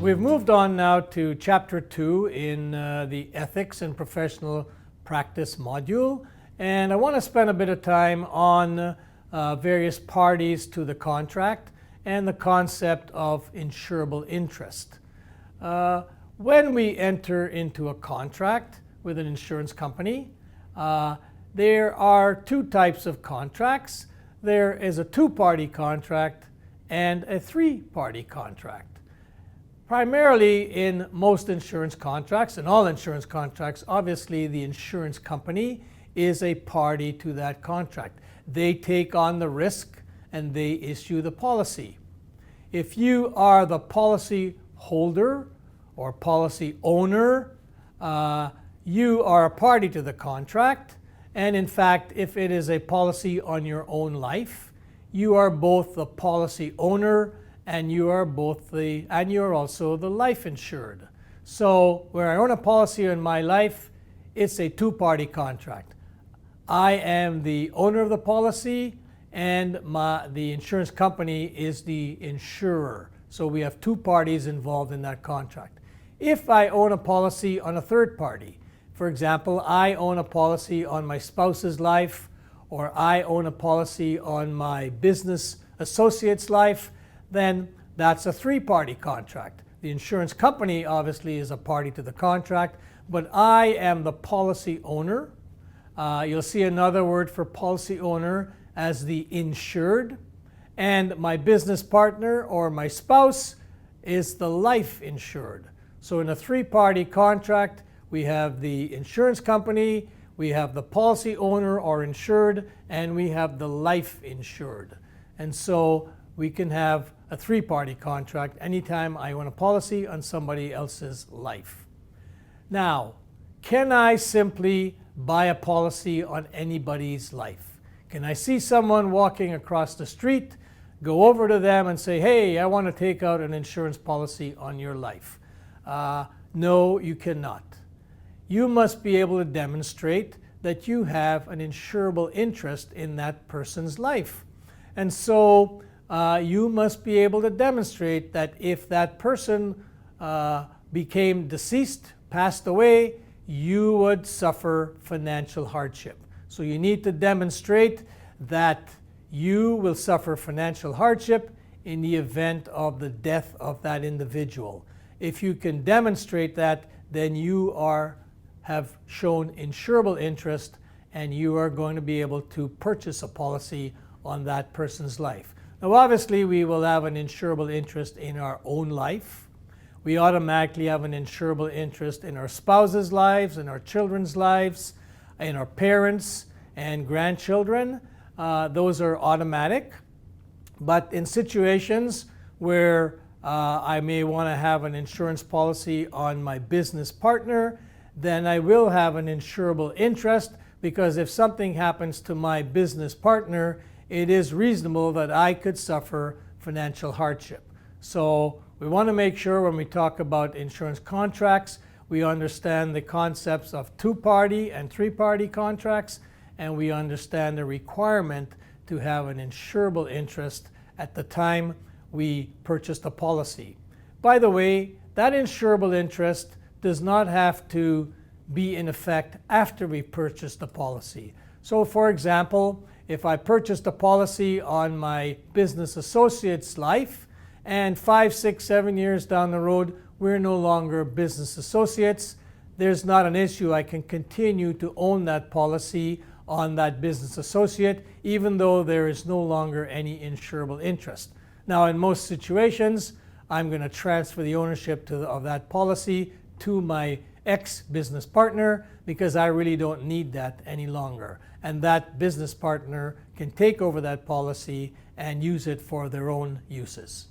We've moved on now to Chapter 2 in the Ethics and Professional Practice module, and I want to spend a bit of time on various parties to the contract and the concept of insurable interest. When we enter into a contract with an insurance company, there are two types of contracts. There is a two-party contract and a three-party contract. Primarily in most insurance contracts, and all insurance contracts, obviously the insurance company is a party to that contract. They take on the risk and they issue the policy. If you are the policy holder or policy owner, you are a party to the contract. And in fact, if it is a policy on your own life, you are both the policy owner and you are also the life insured. So where I own a policy on my life, it's a two-party contract. I am the owner of the policy and the insurance company is the insurer. So we have two parties involved in that contract. If I own a policy on a third party, for example, I own a policy on my spouse's life, or I own a policy on my business associate's life, then that's a three-party contract. The insurance company obviously is a party to the contract, but I am the policy owner. You'll see another word for policy owner as the insured, and my business partner or my spouse is the life insured. So in a three-party contract, we have the insurance company, we have the policy owner or insured, and we have the life insured. And so we can have a three-party contract anytime I own a policy on somebody else's life. Now, can I simply buy a policy on anybody's life? Can I see someone walking across the street, go over to them and say, hey, I want to take out an insurance policy on your life? No, you cannot. You must be able to demonstrate that you have an insurable interest in that person's life. And so you must be able to demonstrate that if that person became deceased, passed away, you would suffer financial hardship. So you need to demonstrate that you will suffer financial hardship in the event of the death of that individual. If you can demonstrate that, then you have shown insurable interest and you are going to be able to purchase a policy on that person's life. Now obviously we will have an insurable interest in our own life. We automatically have an insurable interest in our spouses' lives, in our children's lives, in our parents and grandchildren. Those are automatic. But in situations where I may want to have an insurance policy on my business partner, then I will have an insurable interest, because if something happens to my business partner, it is reasonable that I could suffer financial hardship. So we want to make sure when we talk about insurance contracts, we understand the concepts of two-party and three-party contracts, and we understand the requirement to have an insurable interest at the time we purchased a policy. By the way, that insurable interest does not have to be in effect after we purchase the policy. So for example, if I purchased a policy on my business associate's life and 5, 6, 7 years down the road, we're no longer business associates, there's not an issue. I can continue to own that policy on that business associate, even though there is no longer any insurable interest. Now in most situations, I'm going to transfer the ownership of that policy to my ex-business partner because I really don't need that any longer. And that business partner can take over that policy and use it for their own uses.